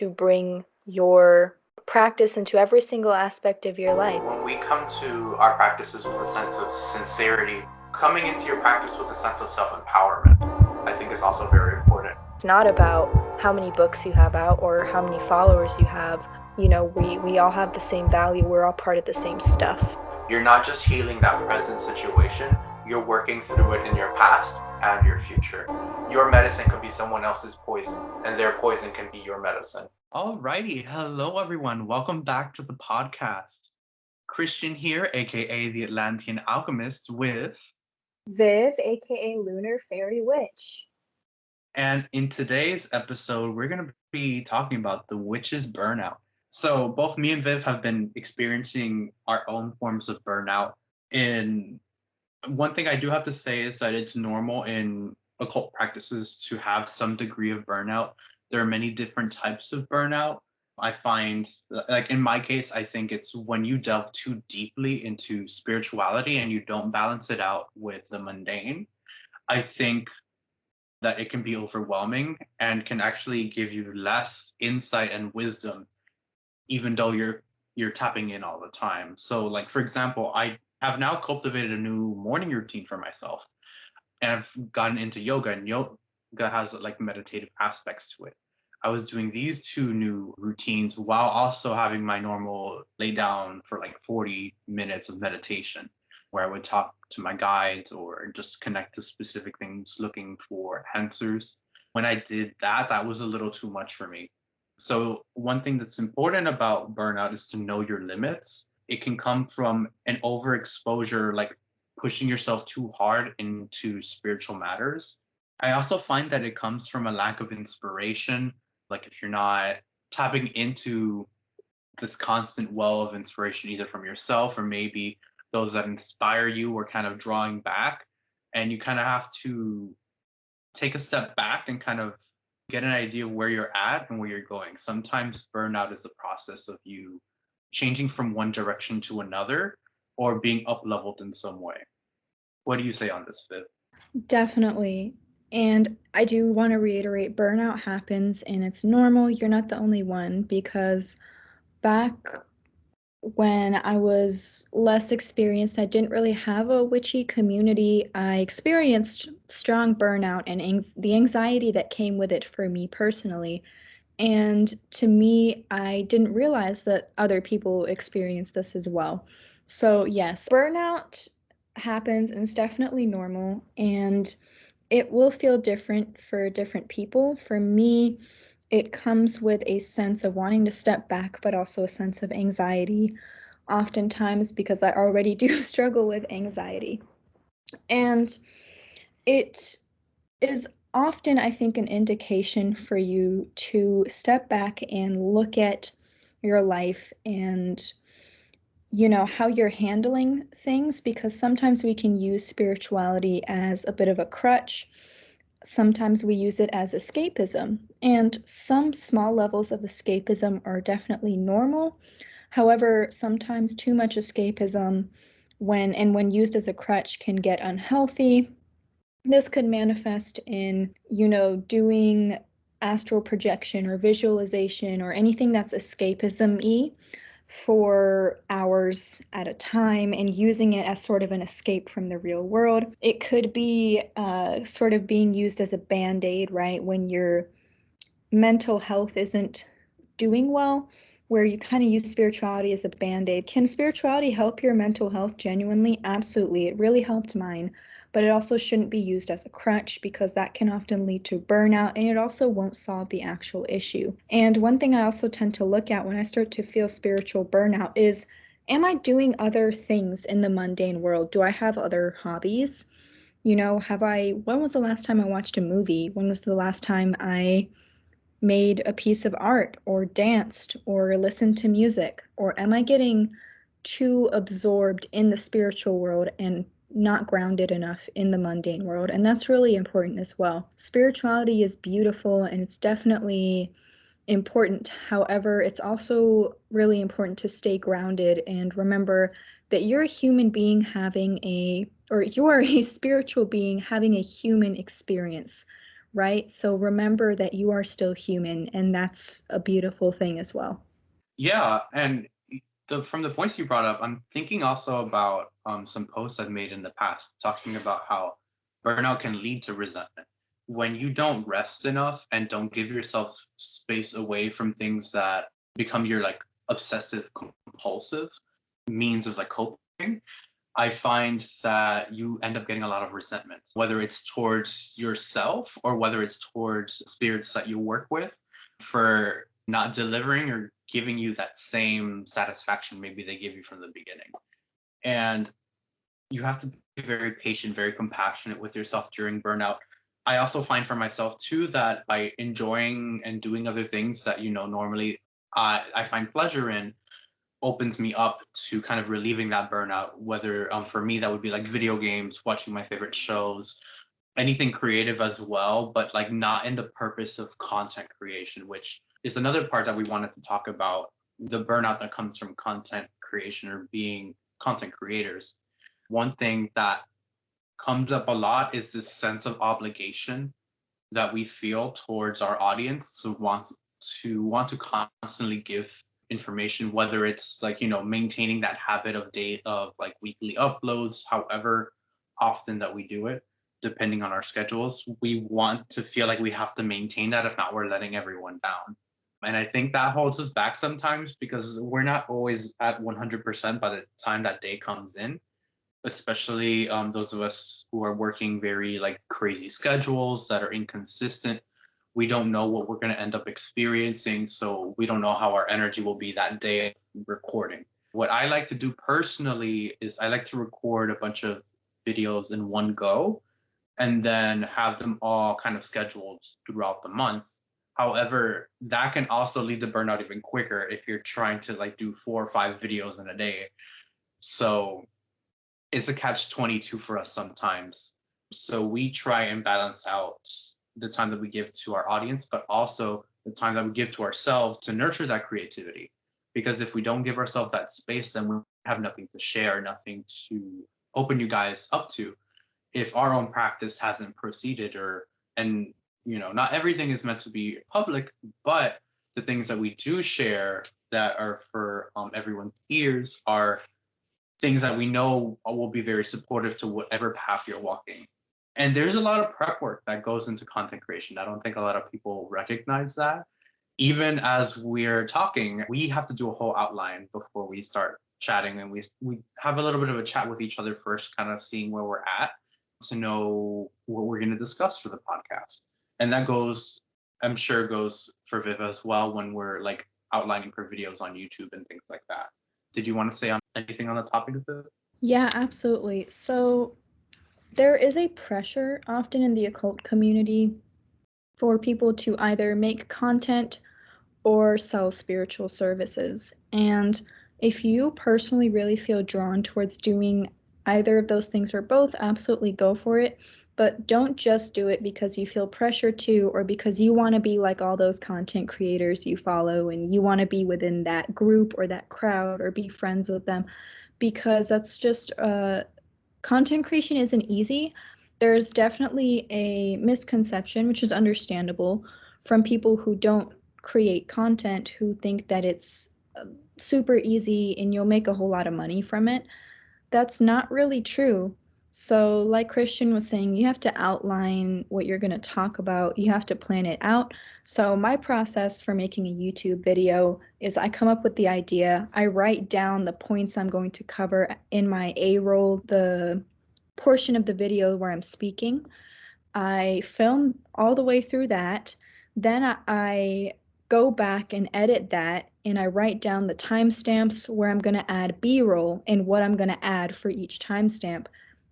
to bring your practice into every single aspect of your life. When we come to our practices with a sense of sincerity, coming into your practice with a sense of self-empowerment, I think is also very important. It's not about how many books you have out or how many followers you have. We all have the same value. We're all part of the same stuff. You're not just healing that present situation, you're working through it in your past and your future. Your medicine could be someone else's poison, and their poison can be your medicine. Alrighty, hello everyone. Welcome back to the podcast. Christian here, aka the Atlantean Alchemist, with Viv, aka Lunar Faery Witch. And in today's episode, we're going to be talking about the witch's burnout. So both me and Viv have been experiencing our own forms of burnout. And one thing I do have to say is that it's normal in occult practices to have some degree of burnout. There are many different types of burnout. I find, like in my case, I think it's when you delve too deeply into spirituality and you don't balance it out with the mundane. I think that it can be overwhelming and can actually give you less insight and wisdom, even though you're tapping in all the time. So, like for example, I have now cultivated a new morning routine for myself, and I've gotten into yoga, and yoga has like meditative aspects to it. I was doing these two new routines while also having my normal lay down for like 40 minutes of meditation, where I would talk to my guides or just connect to specific things looking for answers. When I did that, that was a little too much for me. So one thing that's important about burnout is to know your limits. It can come from an overexposure, like pushing yourself too hard into spiritual matters. I also find that it comes from a lack of inspiration. Like if you're not tapping into this constant well of inspiration, either from yourself or maybe those that inspire you, are kind of drawing back, and you kind of have to take a step back and kind of get an idea of where you're at and where you're going. Sometimes burnout is the process of you changing from one direction to another or being up leveled in some way. What do you say on this, Viv? Definitely. And I do want to reiterate, burnout happens and it's normal. You're not the only one, because back when I was less experienced, I didn't really have a witchy community. I experienced strong burnout and the anxiety that came with it for me personally. And to me, I didn't realize that other people experienced this as well. So yes, burnout happens and it's definitely normal, and it will feel different for different people. For me, it comes with a sense of wanting to step back, but also a sense of anxiety, oftentimes because I already do struggle with anxiety. And it is often, I think, an indication for you to step back and look at your life and how you're handling things, because sometimes we can use spirituality as a bit of a crutch. Sometimes we use it as escapism, and some small levels of escapism are definitely normal. However, sometimes too much escapism, when used as a crutch, can get unhealthy. This could manifest in, doing astral projection or visualization or anything that's escapism-y for hours at a time and using it as sort of an escape from the real world. It could be sort of being used as a band-aid, right? When your mental health isn't doing well, where you kind of use spirituality as a band-aid. Can spirituality help your mental health genuinely? Absolutely. It really helped mine. But it also shouldn't be used as a crutch, because that can often lead to burnout, and it also won't solve the actual issue. And one thing I also tend to look at when I start to feel spiritual burnout is, am I doing other things in the mundane world? Do I have other hobbies? When was the last time I watched a movie? When was the last time I made a piece of art or danced or listened to music? Or am I getting too absorbed in the spiritual world and not grounded enough in the mundane world? And that's really important as well. Spirituality is beautiful and it's definitely important. However, it's also really important to stay grounded and remember that you're a human being you are a spiritual being having a human experience, right? So remember that you are still human, and that's a beautiful thing as well. Yeah, and from the points you brought up, I'm thinking also about some posts I've made in the past talking about how burnout can lead to resentment. When you don't rest enough and don't give yourself space away from things that become your like obsessive compulsive means of like coping, I find that you end up getting a lot of resentment, whether it's towards yourself or whether it's towards spirits that you work with for not delivering or giving you that same satisfaction maybe they give you from the beginning. And you have to be very patient, very compassionate with yourself during burnout. I also find for myself too that by enjoying and doing other things that, you know, normally I find pleasure in, opens me up to kind of relieving that burnout, whether for me that would be like video games, watching my favorite shows, anything creative as well, but like not in the purpose of content creation, which is another part that we wanted to talk about, the burnout that comes from content creation or being content creators. One thing that comes up a lot is this sense of obligation that we feel towards our audience, so want to constantly give information, whether it's like, you know, maintaining that habit of like weekly uploads, however often that we do it, depending on our schedules. We want to feel like we have to maintain that, if not we're letting everyone down. And I think that holds us back sometimes because we're not always at 100% by the time that day comes in, especially those of us who are working very like crazy schedules that are inconsistent. We don't know what we're going to end up experiencing, so we don't know how our energy will be that day recording. What I like to do personally is I like to record a bunch of videos in one go and then have them all kind of scheduled throughout the month. However, that can also lead to burnout even quicker if you're trying to like do 4 or 5 videos in a day. So it's a catch-22 for us sometimes. So we try and balance out the time that we give to our audience, but also the time that we give to ourselves to nurture that creativity. Because if we don't give ourselves that space, then we have nothing to share, nothing to open you guys up to. If our own practice hasn't proceeded, and you know, not everything is meant to be public, but the things that we do share that are for everyone's ears are things that we know will be very supportive to whatever path you're walking. And there's a lot of prep work that goes into content creation. I don't think a lot of people recognize that. Even as we're talking, we have to do a whole outline before we start chatting, and we have a little bit of a chat with each other first, kind of seeing where we're at to know what we're going to discuss for the podcast. And that goes, I'm sure goes for Viv as well when we're like outlining for videos on YouTube and things like that. Did you want to say anything on the topic of it? Yeah, absolutely. So there is a pressure often in the occult community for people to either make content or sell spiritual services. And if you personally really feel drawn towards doing either of those things or both, absolutely go for it. But don't just do it because you feel pressure to, or because you want to be like all those content creators you follow and you want to be within that group or that crowd or be friends with them, because that's just content creation isn't easy. There's definitely a misconception, which is understandable, from people who don't create content, who think that it's super easy and you'll make a whole lot of money from it. That's not really true. So, like Christian was saying, you have to outline what you're going to talk about. You have to plan it out. So, my process for making a YouTube video is I come up with the idea, I write down the points I'm going to cover in my A roll, the portion of the video where I'm speaking. I film all the way through that. Then I go back and edit that, and I write down the timestamps where I'm going to add B-roll and what I'm going to add for each timestamp.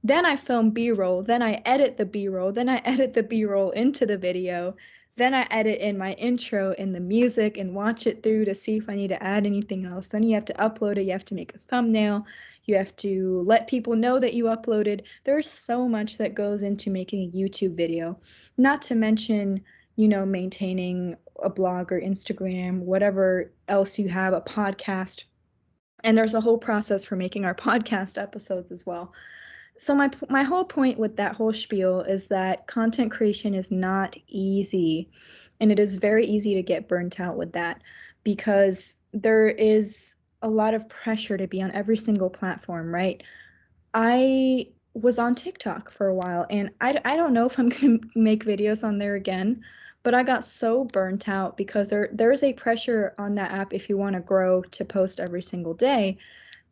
Then I film B-roll, then I edit the B-roll, then I edit the B-roll into the video. Then I edit in my intro and the music and watch it through to see if I need to add anything else. Then you have to upload it, you have to make a thumbnail, you have to let people know that you uploaded. There's so much that goes into making a YouTube video, not to mention, you know, maintaining a blog or Instagram, whatever else you have, a podcast. And there's a whole process for making our podcast episodes as well. So my whole point with that whole spiel is that content creation is not easy, and it is very easy to get burnt out with that because there is a lot of pressure to be on every single platform, right? I was on TikTok for a while, and I don't know if I'm gonna make videos on there again, but I got so burnt out because there's a pressure on that app if you want to grow to post every single day.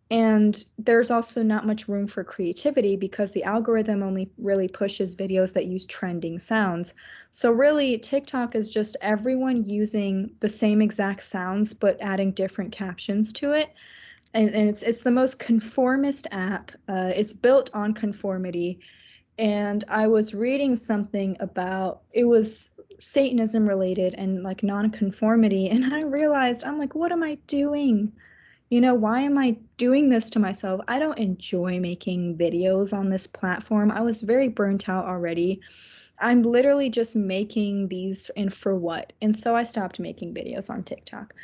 And there's also not much room for creativity because the algorithm only really pushes videos that use trending sounds. So really, TikTok is just everyone using the same exact sounds but adding different captions to it. And it's the most conformist app. It's built on conformity. And I was reading something about it was Satanism related and like nonconformity, and I realized I'm like, what am I doing? Why am I doing this to myself? I don't enjoy making videos on this platform. I was very burnt out already. I'm literally just making these and for what? And so I stopped making videos on TikTok.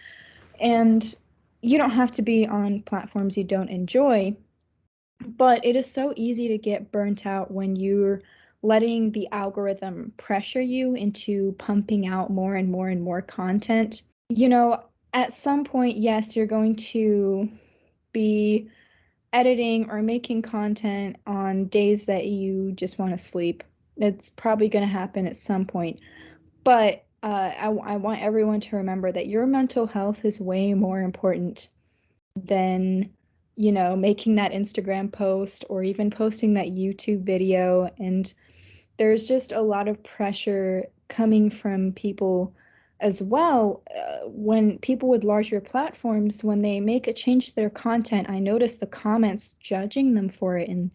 And you don't have to be on platforms you don't enjoy, but it is so easy to get burnt out when you're letting the algorithm pressure you into pumping out more and more and more content. At some point, yes, you're going to be editing or making content on days that you just want to sleep. It's probably going to happen at some point. But I want everyone to remember that your mental health is way more important than, making that Instagram post or even posting that YouTube video. And there's just a lot of pressure coming from people as well. When people with larger platforms, when they make a change to their content, I notice the comments judging them for it and,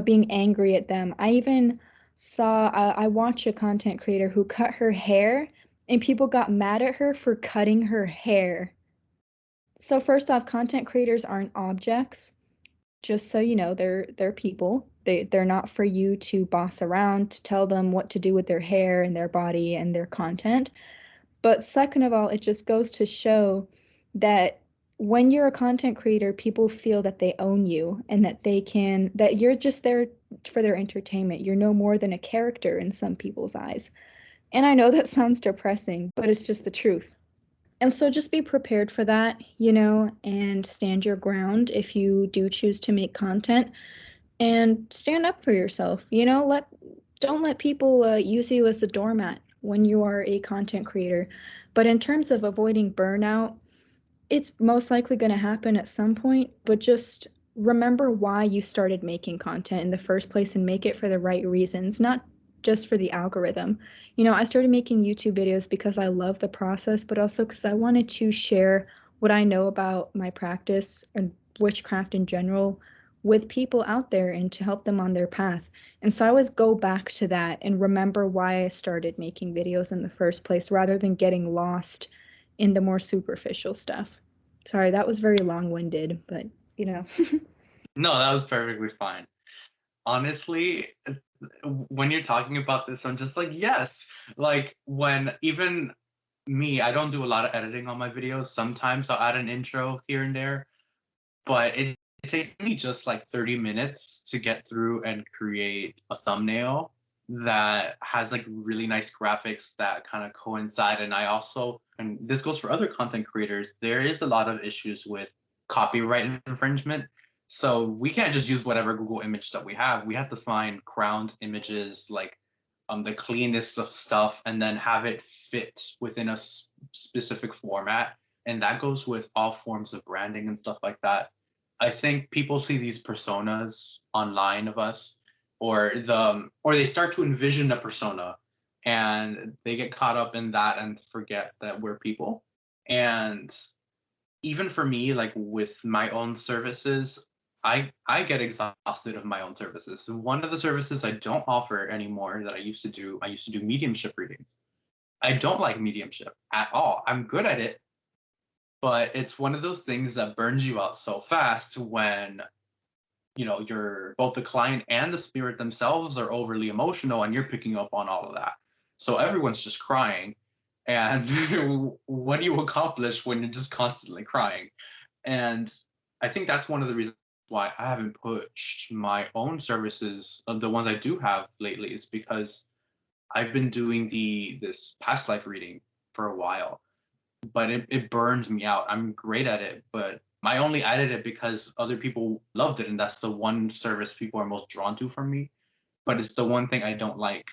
being angry at them. I even saw, I watched a content creator who cut her hair and people got mad at her for cutting her hair. So first off, content creators aren't objects. Just so you know, they're people. They're not for you to boss around, to tell them what to do with their hair and their body and their content. But second of all, it just goes to show that when you're a content creator, people feel that they own you and that you're just there for their entertainment. You're no more than a character in some people's eyes. And I know that sounds depressing, but it's just the truth. And so just be prepared for that, and stand your ground if you do choose to make content and stand up for yourself. Don't let people use you as a doormat when you are a content creator. But in terms of avoiding burnout, it's most likely going to happen at some point, but just remember why you started making content in the first place and make it for the right reasons, not just for the algorithm. I started making YouTube videos because I love the process, but also because I wanted to share what I know about my practice and witchcraft in general with people out there and to help them on their path. And so I always go back to that and remember why I started making videos in the first place rather than getting lost in the more superficial stuff. Sorry, that was very long-winded, but No, that was perfectly fine. Honestly, when you're talking about this, I'm just like, yes. Like when even me, I don't do a lot of editing on my videos. Sometimes I'll add an intro here and there, but it takes me just like 30 minutes to get through and create a thumbnail that has like really nice graphics that kind of coincide. And I also, and this goes for other content creators, there is a lot of issues with copyright infringement. So we can't just use whatever Google image that we have. We have to find crowned images, like the cleanest of stuff, and then have it fit within a specific format. And that goes with all forms of branding and stuff like that. I think people see these personas online of us, or they start to envision a persona, and they get caught up in that and forget that we're people. And even for me, like with my own services, I get exhausted of my own services. One of the services I don't offer anymore that I used to do mediumship readings. I don't like mediumship at all. I'm good at it, but it's one of those things that burns you out so fast when you're both the client and the spirit themselves are overly emotional and you're picking up on all of that. So everyone's just crying. And what do you accomplish when you're just constantly crying? And I think that's one of the reasons why I haven't pushed my own services, the ones I do have lately, is because I've been doing this past life reading for a while, but it burns me out. I'm great at it, but I only added it because other people loved it, and that's the one service people are most drawn to from me. But it's the one thing I don't like.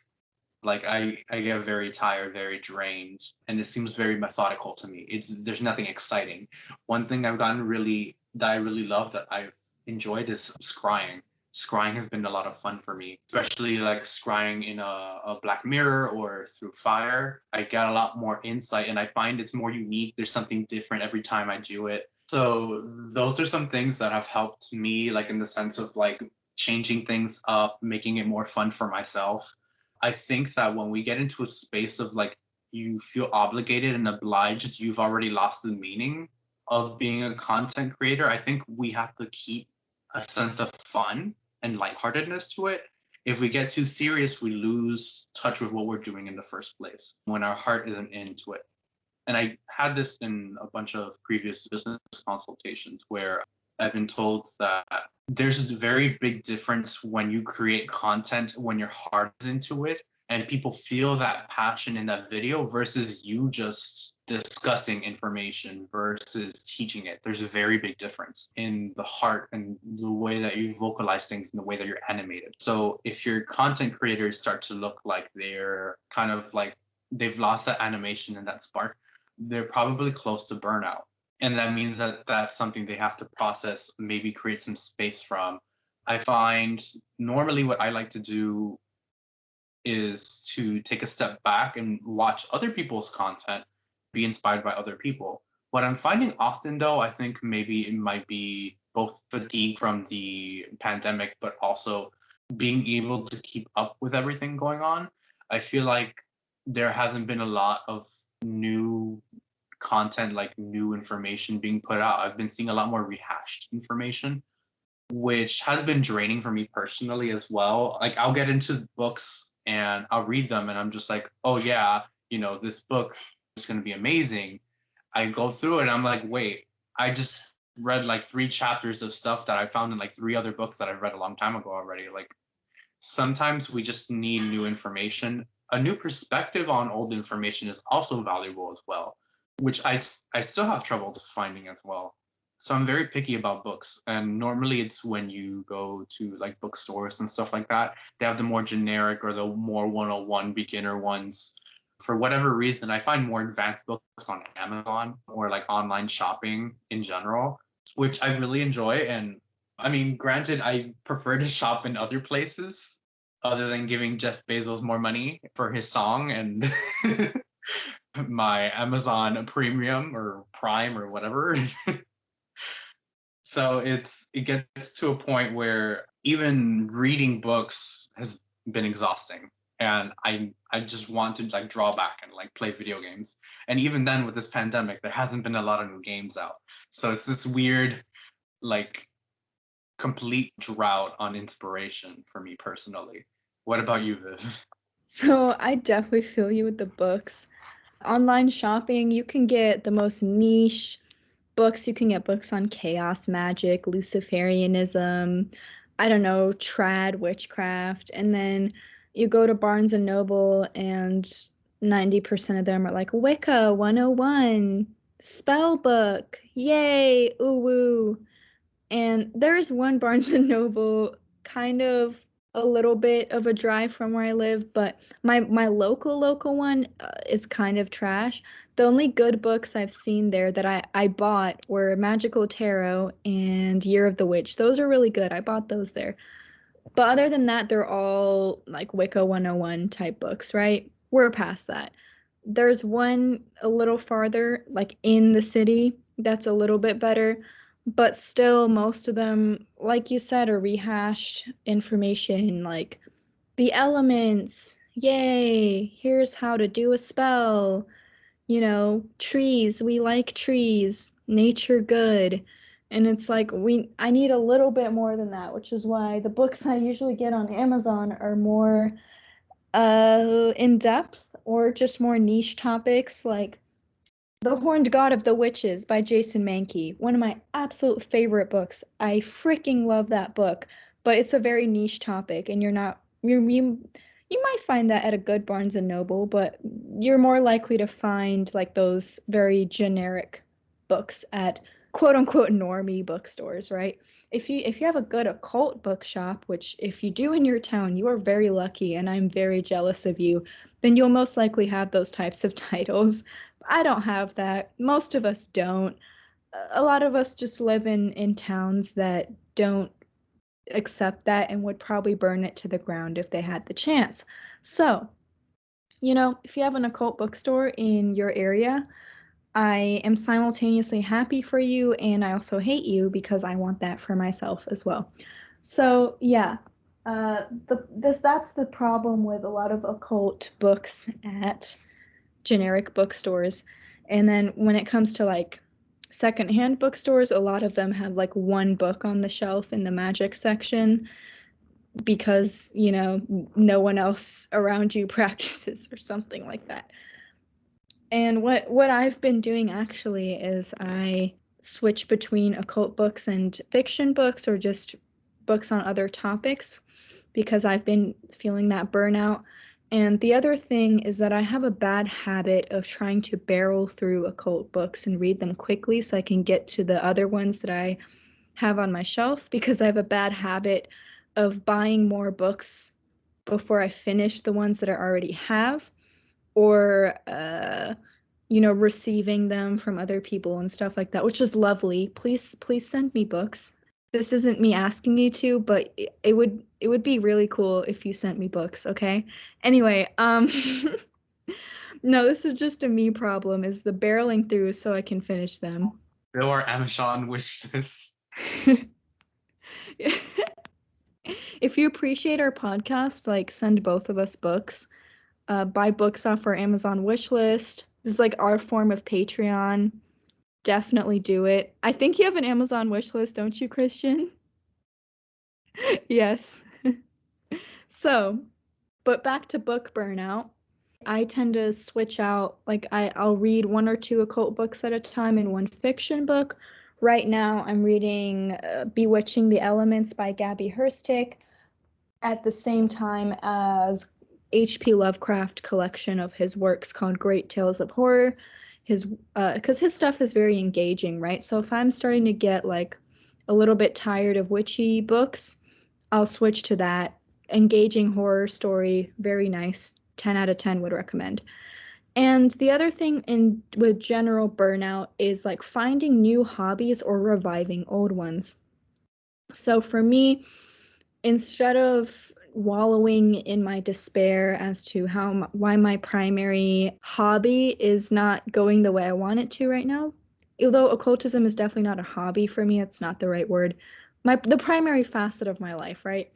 Like I get very tired, very drained, and it seems very methodical to me. There's nothing exciting. One thing that I really love, that I've enjoyed, is scrying. Scrying has been a lot of fun for me, especially like scrying in a Black Mirror or through Fire. I get a lot more insight, and I find it's more unique. There's something different every time I do it. So those are some things that have helped me, like in the sense of like changing things up, making it more fun for myself. I think that when we get into a space of like you feel obligated and obliged, you've already lost the meaning of being a content creator. I think we have to keep a sense of fun and lightheartedness to it. If we get too serious, we lose touch with what we're doing in the first place when our heart isn't into it. And I had this in a bunch of previous business consultations where I've been told that there's a very big difference when you create content when your heart is into it and people feel that passion in that video versus you just discussing information versus teaching it. There's a very big difference in the heart and the way that you vocalize things and the way that you're animated. So if your content creators start to look like they're kind of like they've lost that animation and that spark, they're probably close to burnout. And that means that that's something they have to process, maybe create some space from. I find normally what I like to do is to take a step back and watch other people's content, be inspired by other people. What I'm finding often, though, I think maybe it might be both fatigue from the pandemic, but also being able to keep up with everything going on. I feel like there hasn't been a lot of new content, like new information being put out. I've been seeing a lot more rehashed information, which has been draining for me personally as well. Like I'll get into books and I'll read them and I'm just like, oh yeah, this book is going to be amazing. I go through it and I'm like, wait, I just read like 3 chapters of stuff that I found in like 3 other books that I've read a long time ago already. Like sometimes we just need new information. A new perspective on old information is also valuable as well, which I still have trouble finding as well. So I'm very picky about books. And normally it's when you go to like bookstores and stuff like that, they have the more generic or the more 101 beginner ones. For whatever reason, I find more advanced books on Amazon or like online shopping in general, which I really enjoy. And I mean, granted, I prefer to shop in other places other than giving Jeff Bezos more money for his song and my Amazon Premium or Prime or whatever. So it gets to a point where even reading books has been exhausting, and I just want to like draw back and like play video games. And even then, with this pandemic, there hasn't been a lot of new games out. So it's this weird, like, complete drought on inspiration for me personally. What about you, Viv? So I definitely feel you with the books. Online shopping, you can get the most niche books. You can get books on chaos magic, Luciferianism, I don't know, trad witchcraft, and then you go to Barnes and Noble and 90% of them are like Wicca 101, spell book, yay, ooh woo. And there's one Barnes and Noble kind of a little bit of a drive from where I live, but my local one is kind of trash. The only good books I've seen there that I bought were Magical Tarot and Year of the Witch. Those are really good. I bought those there. But other than that, they're all like Wicca 101 type books, right? We're past that. There's one a little farther, like in the city, that's a little bit better. But still, most of them, like you said, are rehashed information like the elements, yay, here's how to do a spell, trees, we like trees, nature good. And it's like I need a little bit more than that, which is why the books I usually get on Amazon are more in depth or just more niche topics like The Horned God of the Witches by Jason Mankey. One of my absolute favorite books. I freaking love that book, but it's a very niche topic, and you might find that at a good Barnes and Noble, but you're more likely to find like those very generic books at quote unquote normie bookstores, right? If you have a good occult bookshop, which if you do in your town, you are very lucky, and I'm very jealous of you, then you'll most likely have those types of titles. I don't have that. Most of us don't. A lot of us just live in towns that don't accept that and would probably burn it to the ground if they had the chance. So, if you have an occult bookstore in your area, I am simultaneously happy for you, and I also hate you because I want that for myself as well. So yeah, that's the problem with a lot of occult books at generic bookstores. And then when it comes to like secondhand bookstores, a lot of them have like one book on the shelf in the magic section because, no one else around you practices or something like that. And what I've been doing actually is I switch between occult books and fiction books or just books on other topics because I've been feeling that burnout. And the other thing is that I have a bad habit of trying to barrel through occult books and read them quickly so I can get to the other ones that I have on my shelf, because I have a bad habit of buying more books before I finish the ones that I already have, or receiving them from other people and stuff like that, which is lovely. Please send me books. This isn't me asking you to, but it would be really cool if you sent me books, okay? Anyway, no, this is just a me problem, is the barreling through so I can finish them. Bill our Amazon wish list. If you appreciate our podcast, like send both of us books. Buy books off our Amazon wish list. This is like our form of Patreon. Definitely do it. I think you have an Amazon wish list, don't you, Christian? Yes. So, but back to book burnout. I tend to switch out, like I'll read one or two occult books at a time and one fiction book. Right now I'm reading Bewitching the Elements by Gabby Herstick at the same time as H.P. Lovecraft collection of his works called Great Tales of Horror. Because his stuff is very engaging, right? So if I'm starting to get like a little bit tired of witchy books, I'll switch to that. Engaging horror story, very nice. 10 out of 10 would recommend. And the other thing with general burnout is like finding new hobbies or reviving old ones. So for me, instead of wallowing in my despair as to why my primary hobby is not going the way I want it to right now, although occultism is definitely not a hobby for me, it's not the right word, the primary facet of my life, right?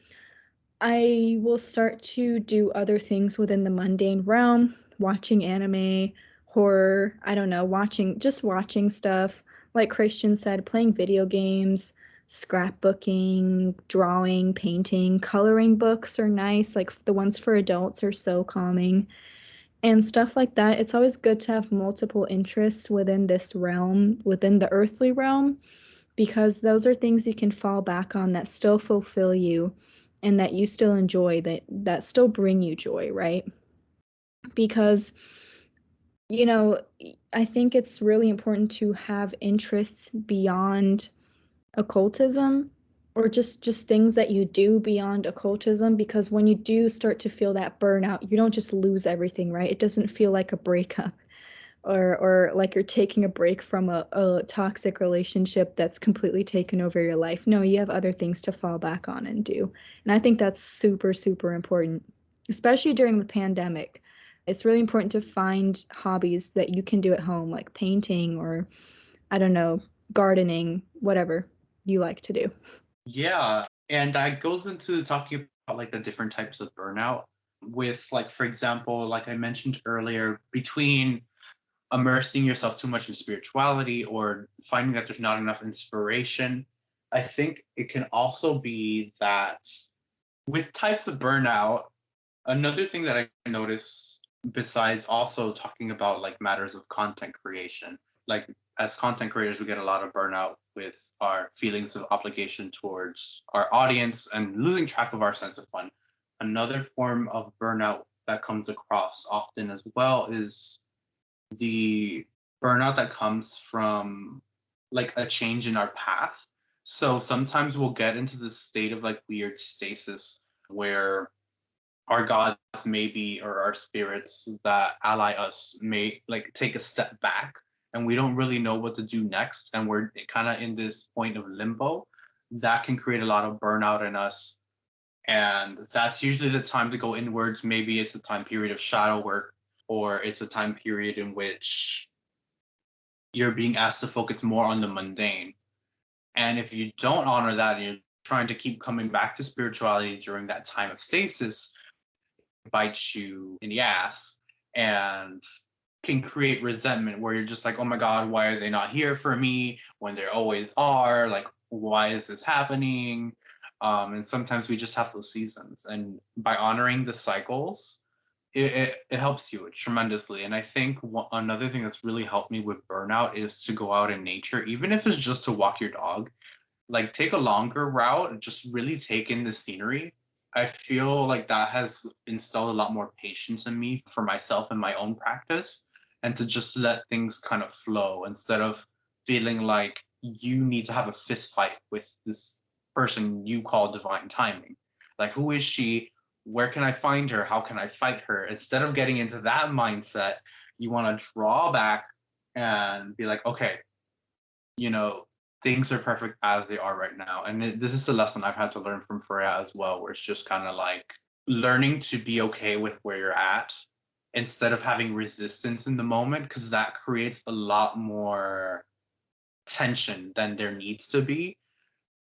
I will start to do other things within the mundane realm, watching anime, horror, I don't know, watching stuff, like Christian said, playing video games, scrapbooking, drawing, painting, coloring books are nice, like the ones for adults are so calming, and stuff like that. It's always good to have multiple interests within this realm, within the earthly realm, because those are things you can fall back on that still fulfill you and that you still enjoy, that still bring you joy, right? Because I think it's really important to have interests beyond occultism, or just things that you do beyond occultism, because when you do start to feel that burnout, you don't just lose everything, right? It doesn't feel like a breakup or like you're taking a break from a toxic relationship that's completely taken over your life. No, you have other things to fall back on and do. And I think that's super, super important, especially during the pandemic. It's really important to find hobbies that you can do at home, like painting or, I don't know, gardening, whatever you like to do. Yeah, and that goes into talking about like the different types of burnout with, like, for example, like I mentioned earlier, between immersing yourself too much in spirituality or finding that there's not enough inspiration. I think it can also be that with types of burnout, another thing that I notice besides also talking about like matters of content creation. Like as content creators, we get a lot of burnout with our feelings of obligation towards our audience and losing track of our sense of fun. Another form of burnout that comes across often as well is the burnout that comes from like a change in our path. So sometimes we'll get into this state of like weird stasis where our gods maybe or our spirits that ally us may like take a step back and we don't really know what to do next and we're kind of in this point of limbo. That can create a lot of burnout in us, and that's usually the time to go inwards. Maybe it's a time period of shadow work, or it's a time period in which you're being asked to focus more on the mundane. And if you don't honor that and you're trying to keep coming back to spirituality during that time of stasis, bites you in the ass and can create resentment where you're just like, oh my God, why are they not here for me when they always are? Like, why is this happening? And sometimes we just have those seasons. And by honoring the cycles, it helps you tremendously. And I think another thing that's really helped me with burnout is to go out in nature, even if it's just to walk your dog. Like take a longer route and just really take in the scenery. I feel like that has installed a lot more patience in me for myself and my own practice, and to just let things kind of flow instead of feeling like you need to have a fist fight with this person you call divine timing. Like, who is she? Where can I find her? How can I fight her? Instead of getting into that mindset, you want to draw back and be like, okay, you know, things are perfect as they are right now. And this is the lesson I've had to learn from Freya as well, where it's just kind of like learning to be okay with where you're at instead of having resistance in the moment, because that creates a lot more tension than there needs to be.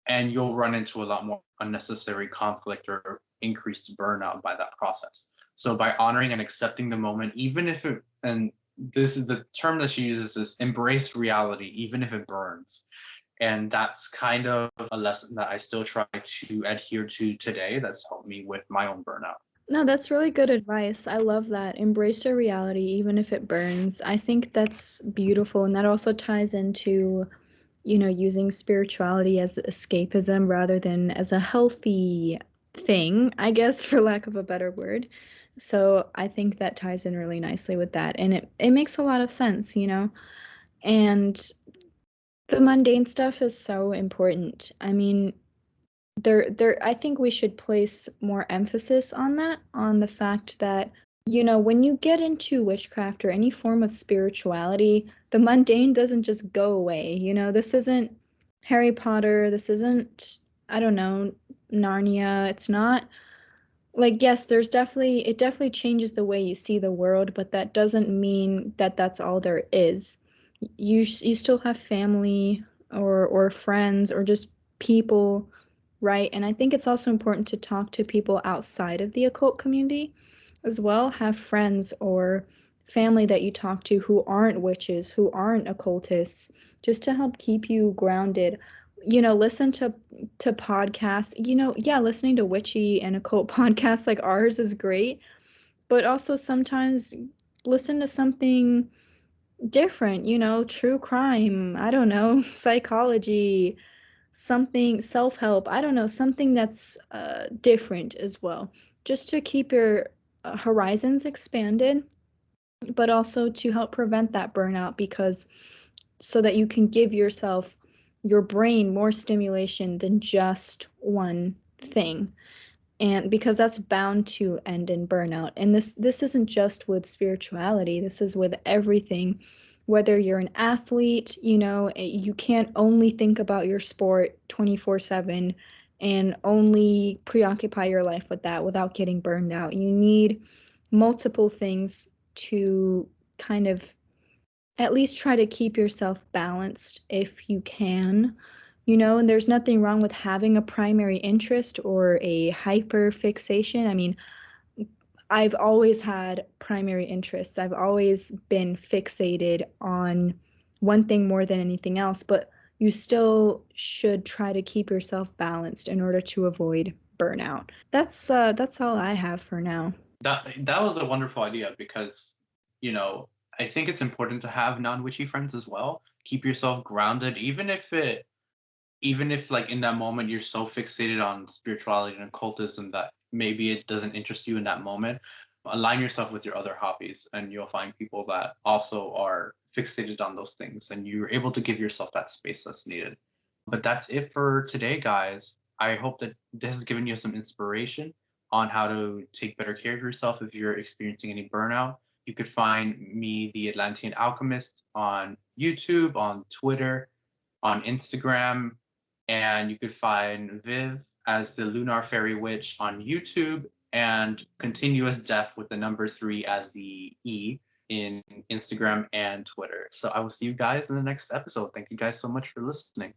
And you'll run into a lot more unnecessary conflict or increased burnout by that process. So by honoring and accepting the moment, even if it, and this is the term that she uses, is embrace reality, even if it burns. And that's kind of a lesson that I still try to adhere to today. That's helped me with my own burnout. No, that's really good advice. I love that. Embrace your reality, even if it burns. I think that's beautiful. And that also ties into, using spirituality as escapism rather than as a healthy thing, I guess, for lack of a better word. So I think that ties in really nicely with that. And it makes a lot of sense, And the mundane stuff is so important. I mean, I think we should place more emphasis on that, on the fact that, when you get into witchcraft or any form of spirituality, the mundane doesn't just go away. This isn't Harry Potter, this isn't, I don't know, Narnia. It's not like, yes, it definitely changes the way you see the world, but that doesn't mean that that's all there is. You still have family or friends or just people, right? And I think it's also important to talk to people outside of the occult community as well. Have friends or family that you talk to who aren't witches, who aren't occultists, just to help keep you grounded. Listen to podcasts. Yeah, listening to witchy and occult podcasts like ours is great, but also sometimes listen to something different, true crime, I don't know, psychology, something self-help, I don't know, something that's different as well, just to keep your horizons expanded, but also to help prevent that burnout, because so that you can give your brain more stimulation than just one thing. And because that's bound to end in burnout. And this isn't just with spirituality, this is with everything. Whether you're an athlete, you can't only think about your sport 24/7 and only preoccupy your life with that without getting burned out. You need multiple things to kind of at least try to keep yourself balanced if you can. And there's nothing wrong with having a primary interest or a hyper fixation. I mean, I've always had primary interests. I've always been fixated on one thing more than anything else, but you still should try to keep yourself balanced in order to avoid burnout. That's all I have for now. That was a wonderful idea because, I think it's important to have non-witchy friends as well. Keep yourself grounded, even if like in that moment you're so fixated on spirituality and occultism that maybe it doesn't interest you in that moment. Align yourself with your other hobbies, and you'll find people that also are fixated on those things, and you're able to give yourself that space that's needed. But that's it for today, guys. I hope that this has given you some inspiration on how to take better care of yourself if you're experiencing any burnout. You could find me, the Atlantean Alchemist, on YouTube, on Twitter, on Instagram, and you could find Viv as the Lunar Faery Witch on YouTube, and Continuous Death with the number 3 as the E in Instagram and Twitter. So I will see you guys in the next episode. Thank you guys so much for listening.